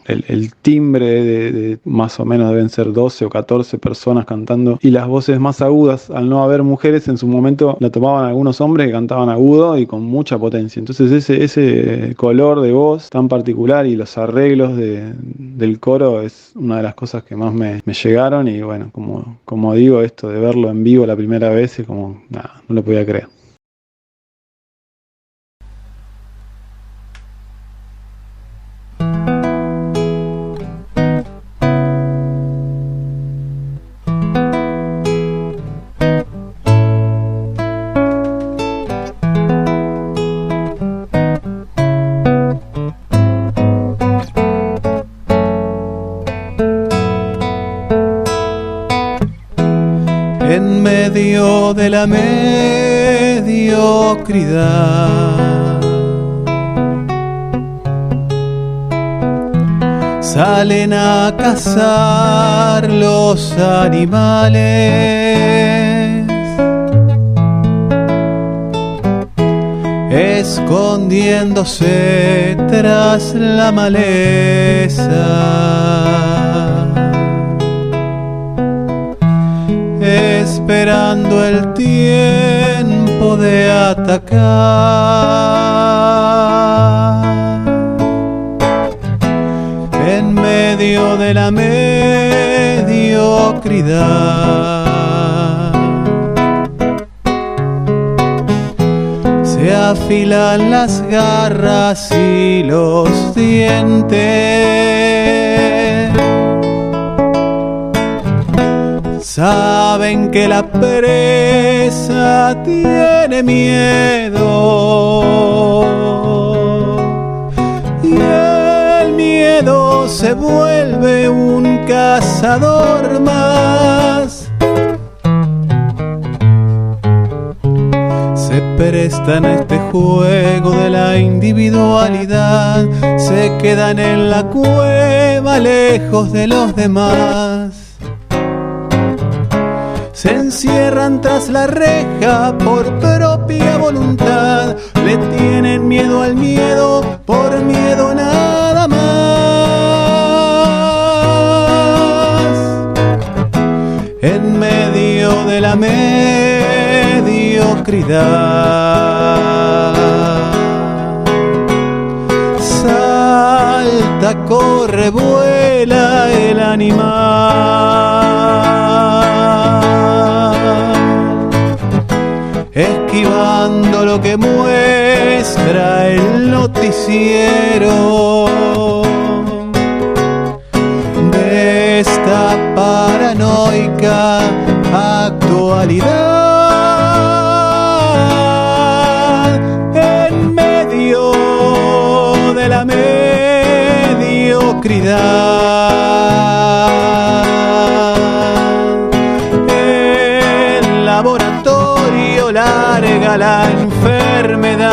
el timbre de más o menos deben ser 12 o 14 personas cantando, y las voces más agudas, al no haber mujeres, en su momento la tomaban algunos hombres que cantaban agudo y con mucha potencia. Entonces ese color de voz tan particular y los arreglos del coro es una de las cosas que más me llegaron, y bueno, como digo, esto de verlo en vivo la primera vez es como, nada, no lo podía creer. En medio de la mediocridad salen a cazar los animales, escondiéndose tras la maleza, esperando el tiempo de atacar. En medio de la mediocridad se afilan las garras y los dientes, saben que la presa tiene miedo y el miedo se vuelve un cazador más. Se prestan a este juego de la individualidad, se quedan en la cueva lejos de los demás. Se encierran tras la reja por propia voluntad, le tienen miedo al miedo, por miedo nada más. En medio de la mediocridad, salta, corre, vuela el animal, esquivando lo que muestra el noticiero de esta paranoica actualidad. En medio de la mediocridad, el laboratorio larga la enfermedad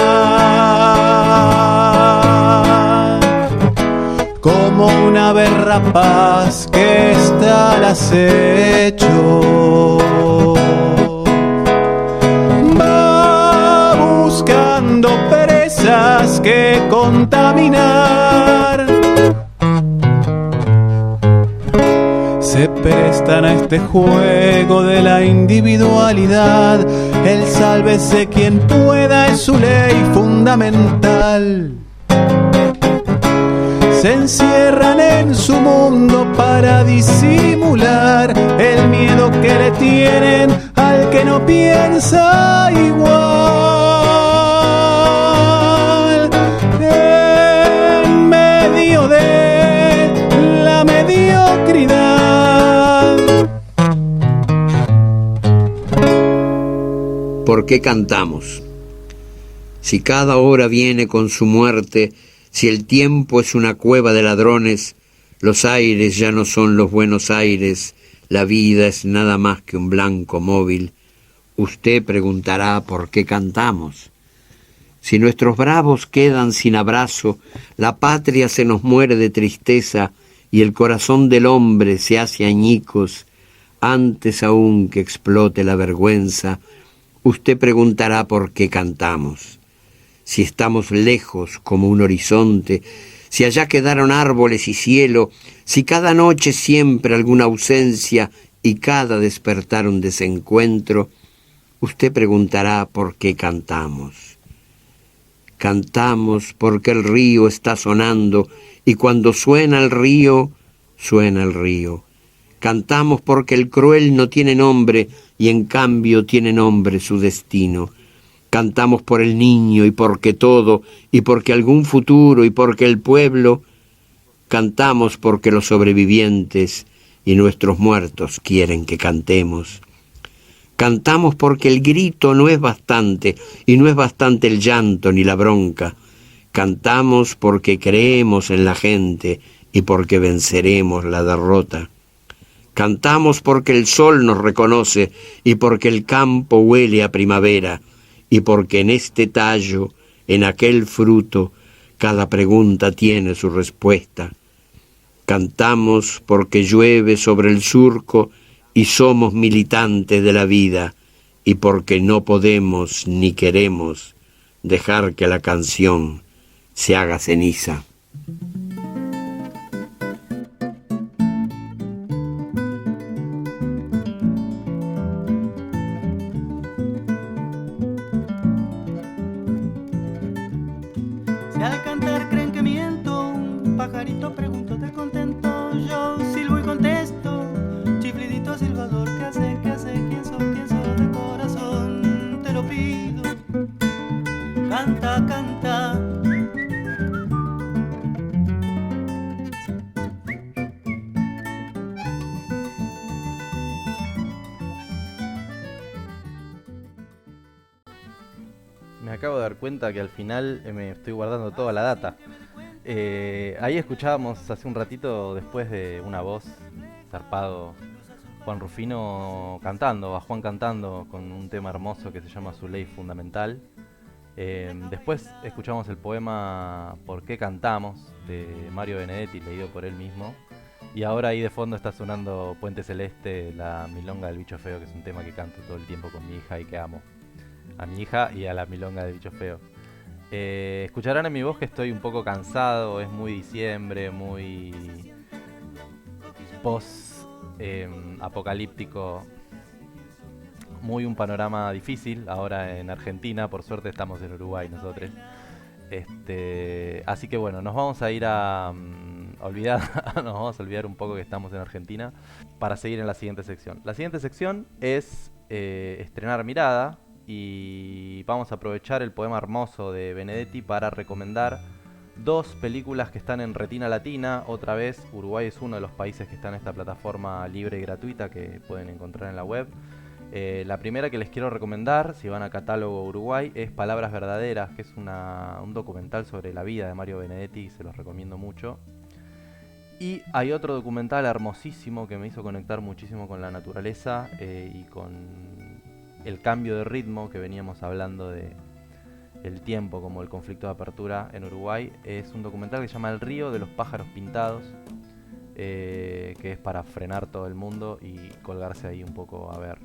como una ave rapaz que está al acecho. Va buscando presas que contaminar. Se prestan a este juego de la individualidad. El sálvese quien pueda es su ley fundamental. Se encierran en su mundo para disimular el miedo que le tienen al que no piensa igual. En medio de la mediocridad. ¿Por qué cantamos? Si cada hora viene con su muerte, si el tiempo es una cueva de ladrones, los aires ya no son los buenos aires, la vida es nada más que un blanco móvil, usted preguntará por qué cantamos. Si nuestros bravos quedan sin abrazo, la patria se nos muere de tristeza y el corazón del hombre se hace añicos, antes aún que explote la vergüenza, usted preguntará por qué cantamos. Si estamos lejos como un horizonte, si allá quedaron árboles y cielo, si cada noche siempre alguna ausencia y cada despertar un desencuentro, usted preguntará por qué cantamos. Cantamos porque el río está sonando y cuando suena el río, suena el río. Cantamos porque el cruel no tiene nombre y en cambio tiene nombre su destino. Cantamos por el niño y porque todo, y porque algún futuro y porque el pueblo. Cantamos porque los sobrevivientes y nuestros muertos quieren que cantemos. Cantamos porque el grito no es bastante, y no es bastante el llanto ni la bronca. Cantamos porque creemos en la gente y porque venceremos la derrota. Cantamos porque el sol nos reconoce y porque el campo huele a primavera, y porque en este tallo, en aquel fruto, cada pregunta tiene su respuesta. Cantamos porque llueve sobre el surco y somos militantes de la vida, y porque no podemos ni queremos dejar que la canción se haga ceniza. Si al cantar creen que miento, un pajarito pregunto de contento, yo silbo y contesto, chiflidito silbador, ¿qué hace, quién sos de corazón? Te lo pido, canta, canta. Me acabo de dar cuenta que al final me estoy guardando toda la data. Ahí escuchábamos hace un ratito, después de una voz zarpado, Juan Rufino cantando, a Juan cantando con un tema hermoso que se llama Su Ley Fundamental. Después escuchamos el poema ¿Por qué cantamos? De Mario Benedetti, leído por él mismo. Y ahora ahí de fondo está sonando Puente Celeste, la milonga del Bicho Feo, que es un tema que canto todo el tiempo con mi hija y que amo. A mi hija y a la milonga del Bicho Feo. Escucharán en mi voz que estoy un poco cansado, es muy diciembre, muy post-apocalíptico, muy un panorama difícil ahora en Argentina. Por suerte estamos en Uruguay nosotros. Así que bueno, nos vamos a ir a nos vamos a olvidar un poco que estamos en Argentina para seguir en la siguiente sección. La siguiente sección es estrenar mirada. Y vamos a aprovechar el poema hermoso de Benedetti para recomendar 2 películas que están en Retina Latina. Otra vez, Uruguay es uno de los países que está en esta plataforma libre y gratuita que pueden encontrar en la web. La primera que les quiero recomendar, si van a Catálogo Uruguay, es Palabras Verdaderas, que es un documental sobre la vida de Mario Benedetti, se los recomiendo mucho. Y hay otro documental hermosísimo que me hizo conectar muchísimo con la naturaleza y con el cambio de ritmo que veníamos hablando de el tiempo como el conflicto de apertura en Uruguay. Es un documental que se llama El río de los pájaros pintados, que es para frenar todo el mundo y colgarse ahí un poco a ver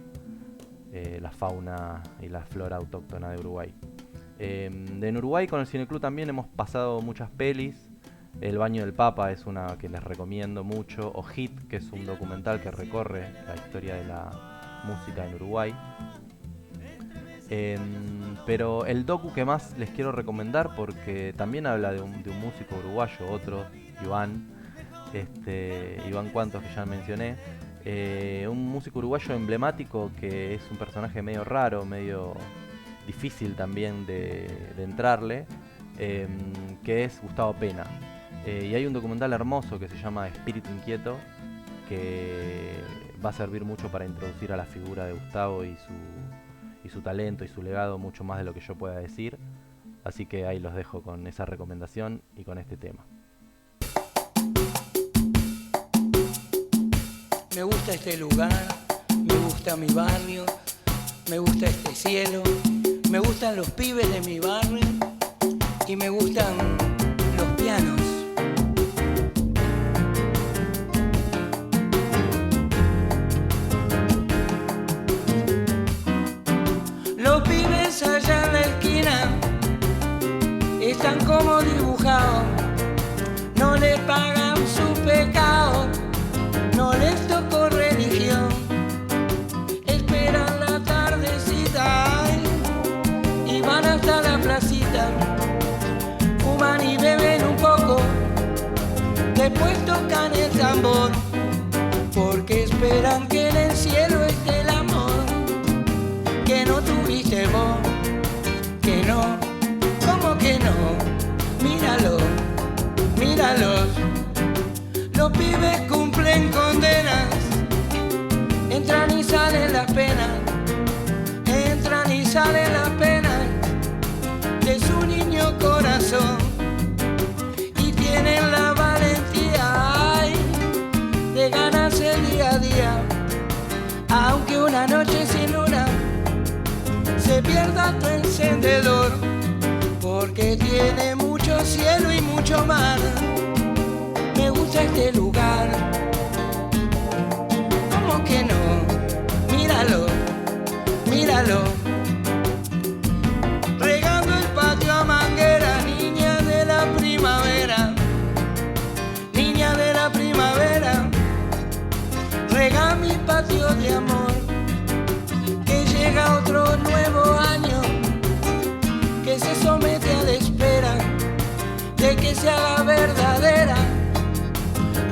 la fauna y la flora autóctona de Uruguay. En Uruguay con el Cineclub también hemos pasado muchas pelis. El baño del Papa es una que les recomiendo mucho, o Hit, que es un documental que recorre la historia de la música en Uruguay. Pero el docu que más les quiero recomendar, porque también habla de un músico uruguayo, otro, Iván Cuantos, que ya mencioné, un músico uruguayo emblemático que es un personaje medio raro, medio difícil también de entrarle, que es Gustavo Pena. Y hay un documental hermoso que se llama Espíritu Inquieto, que va a servir mucho para introducir a la figura de Gustavo y su talento y su legado, mucho más de lo que yo pueda decir. Así que ahí los dejo con esa recomendación y con este tema. Me gusta este lugar, me gusta mi barrio, me gusta este cielo, me gustan los pibes de mi barrio y me gustan los pianos. Los pibes allá en la esquina están como dibujados, no les pagan su pecado, no les tocó religión, esperan la tardecita y van hasta la placita, fuman y beben un poco, después tocan el tambor, porque esperan que en el cielo esté el amor que no tuviste vos, que no, ¿cómo que no? Míralo, míralos, los pibes cumplen condenas, entran y salen las penas, entran y salen las penas de su niño corazón y tienen la valentía, ay, de ganarse el día a día, aunque una noche sin luna se pierda tu encendedor, porque tiene mucho cielo y mucho mar. Me gusta este lugar, ¿cómo que no? Míralo, míralo, regando el patio a manguera, niña de la primavera, niña de la primavera, rega mi patio de amor, que llega otro nuevo año, que se somete a la espera de que se haga verdadera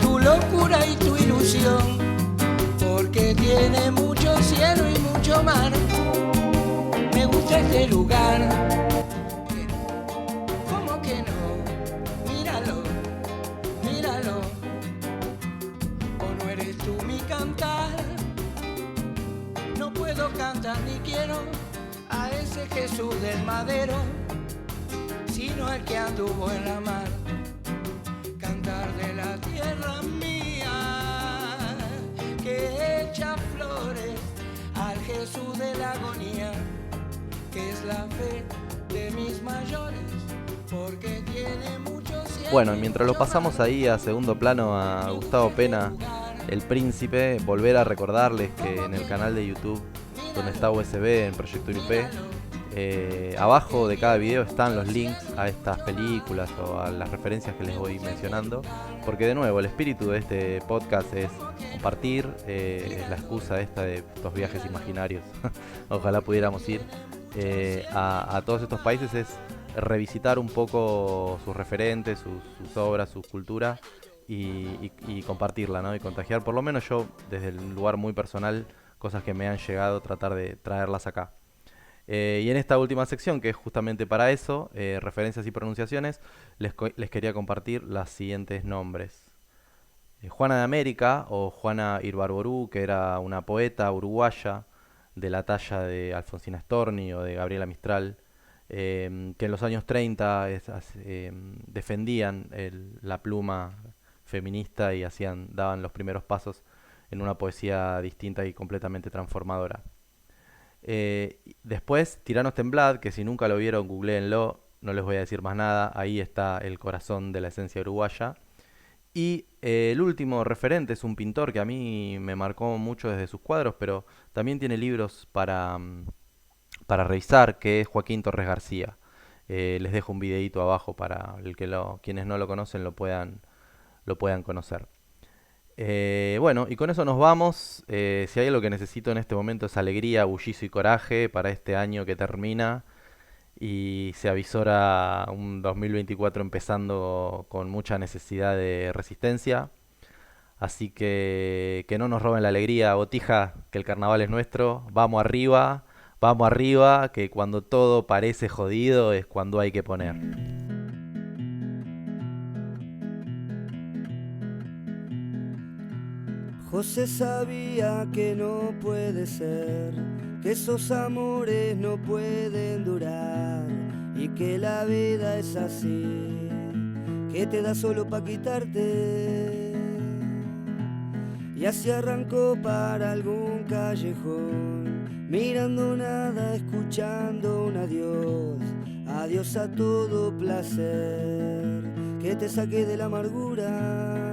tu locura y tu ilusión, porque tiene mucho cielo y mucho mar. Me gusta este lugar, ¿cómo que no? Míralo, míralo, o no eres tú mi cantar, no puedo cantar ni quiero a ese Jesús del mar. verdadero, sino el que anduvo en la mar. Cantar de la tierra mía, que echa flores al Jesús de la agonía, que es la fe de mis mayores, porque tiene muchos. Bueno, y mientras lo pasamos ahí a segundo plano a Gustavo Pena, el Príncipe, volver a recordarles que en el canal de YouTube, donde está USB en Proyecto Irupé, abajo de cada video están los links a estas películas o a las referencias que les voy mencionando, porque de nuevo el espíritu de este podcast es compartir, es la excusa esta de estos viajes imaginarios, ojalá pudiéramos ir a todos estos países, es revisitar un poco sus referentes, sus obras, su cultura y compartirla, ¿no? Y contagiar, por lo menos yo, desde el lugar muy personal, cosas que me han llegado, tratar de traerlas acá. Y en esta última sección, que es justamente para eso, referencias y pronunciaciones, les quería compartir los siguientes nombres. Juana de América, o Juana Irbarború, que era una poeta uruguaya de la talla de Alfonsina Storni o de Gabriela Mistral, que en los años 30 defendían la pluma feminista y daban los primeros pasos en una poesía distinta y completamente transformadora. Después, Tiranos Temblad, que si nunca lo vieron, googleenlo, no les voy a decir más nada, ahí está el corazón de la esencia uruguaya. Y el último referente es un pintor que a mí me marcó mucho desde sus cuadros, pero también tiene libros para revisar, que es Joaquín Torres García. Les dejo un videito abajo para quienes no lo conocen lo puedan conocer. Bueno, y con eso nos vamos. Si hay algo que necesito en este momento es alegría, bullicio y coraje para este año que termina y se avisora un 2024 empezando con mucha necesidad de resistencia. Así que no nos roben la alegría, botija, que el carnaval es nuestro. Vamos arriba, que cuando todo parece jodido es cuando hay que poner. José sabía que no puede ser, que esos amores no pueden durar y que la vida es así, que te da solo pa' quitarte. Y así arrancó para algún callejón, mirando nada, escuchando un adiós, adiós a todo placer, que te saque de la amargura.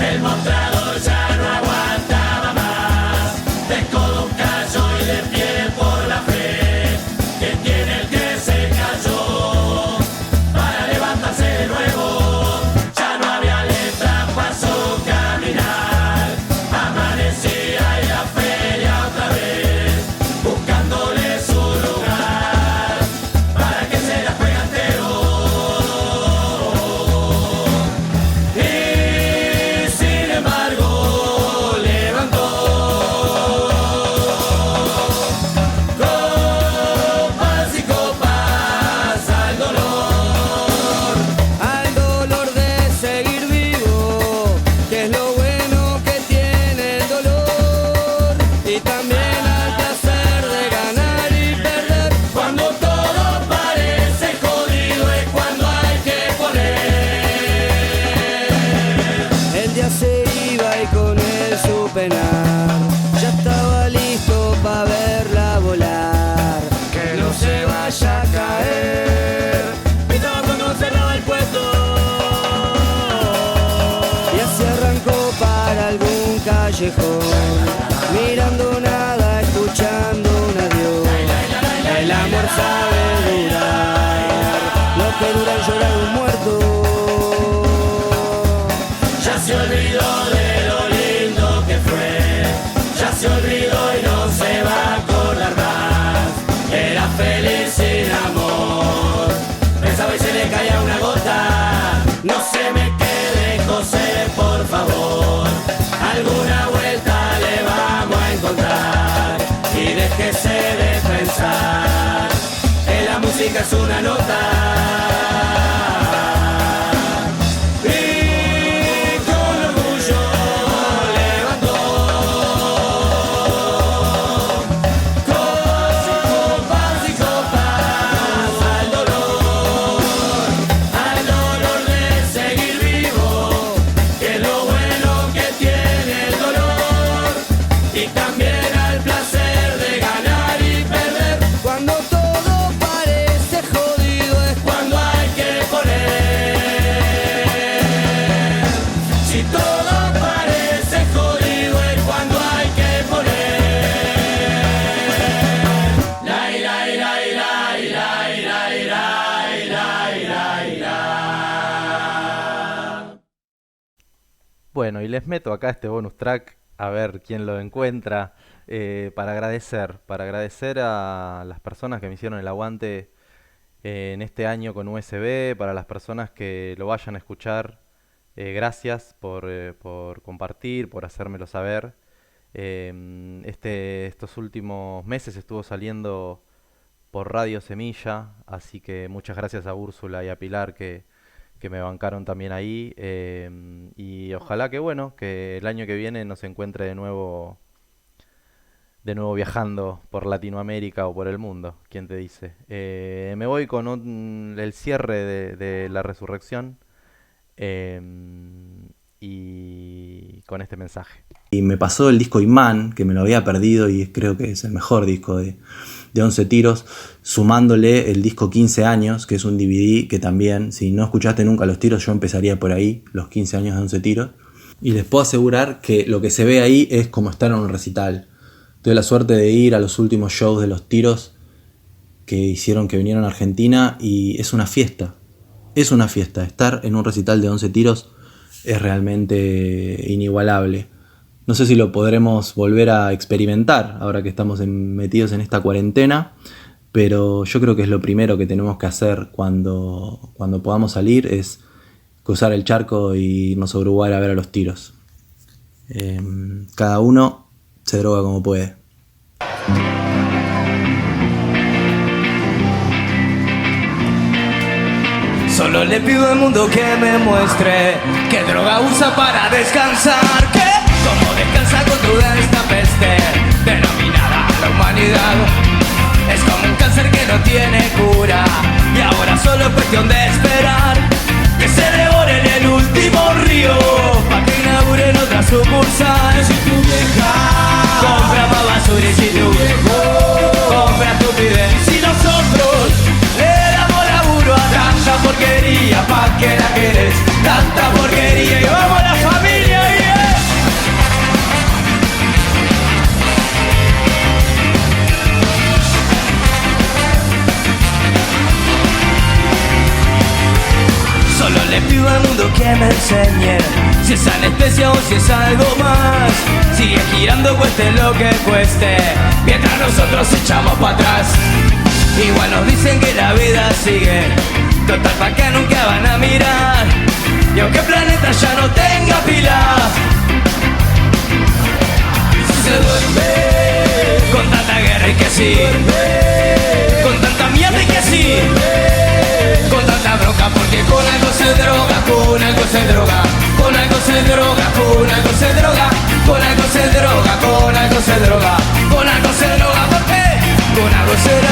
El mostrador ya no aguantaba más, de codo un callo y de pie por la fe. ¿Quién tiene el que se cayó para levantarse de nuevo? Ya no había letra, pasó caminar, amanecía y la feria otra vez, buscándole su lugar para que se la juegue entero. Ya estaba listo pa' verla volar, que no se vaya a caer, gritaba cuando cerraba el puesto. Y así arrancó para algún callejón, mirando nada, escuchando un adiós. El amor sabe durar, lo que dura el llorar un muerto. Ya se olvidó de lo lindo que fue, ya se olvidó y no se va a acordar más. Era feliz sin amor, pensaba y se le caía una gota. No se me quede, José, por favor, alguna vuelta le vamos a encontrar. Y déjese de pensar que la música es una nota. Paz Bueno, y les meto acá este bonus track, a ver quién lo encuentra, para agradecer a las personas que me hicieron el aguante en este año con USB, para las personas que lo vayan a escuchar, gracias por compartir, por hacérmelo saber. Estos últimos meses estuvo saliendo por Radio Semilla, así que muchas gracias a Úrsula y a Pilar que me bancaron también ahí, y ojalá que el año que viene nos encuentre de nuevo viajando por Latinoamérica o por el mundo, ¿quién te dice? Me voy con el cierre de La Resurrección, y con este mensaje. Y me pasó el disco Imán, que me lo había perdido y creo que es el mejor disco de 11 tiros, sumándole el disco 15 años, que es un DVD que también, si no escuchaste nunca Los Tiros, yo empezaría por ahí, los 15 años de 11 tiros. Y les puedo asegurar que lo que se ve ahí es como estar en un recital. Tuve la suerte de ir a los últimos shows de Los Tiros que hicieron que vinieron a Argentina y es una fiesta. Es una fiesta. Estar en un recital de 11 tiros es realmente inigualable. No sé si lo podremos volver a experimentar ahora que estamos metidos en esta cuarentena, pero yo creo que es lo primero que tenemos que hacer cuando podamos salir, es cruzar el charco y irnos a Uruguay a ver a Los Tiros. Cada uno se droga como puede. Solo le pido al mundo que me muestre qué droga usa para descansar, que como descansa con toda esta peste denominada la humanidad. Es como un cáncer que no tiene cura y ahora solo es cuestión de esperar que se devore en el último río pa' que inauguren otra sucursal. Si tu vieja compra más basura y si tu viejo compra estupidez, si nosotros le damos laburo a tanta porquería, pa' que la querés, tanta porquería, y vamos a la familia, yeah. Solo le pido al mundo que me enseñe si es anestesia o si es algo más. Sigue girando cueste lo que cueste, mientras nosotros echamos para atrás. Igual nos dicen que la vida sigue, total pa' que nunca van a mirar. Y aunque el planeta ya no tenga pila, se duerme con tanta guerra y que sí, con tanta mierda y que sí, con tanta bronca, porque con algo se droga, con algo se droga, con algo se droga, con algo se droga, con algo se droga, con algo se droga, con algo se droga, porque con algo se droga.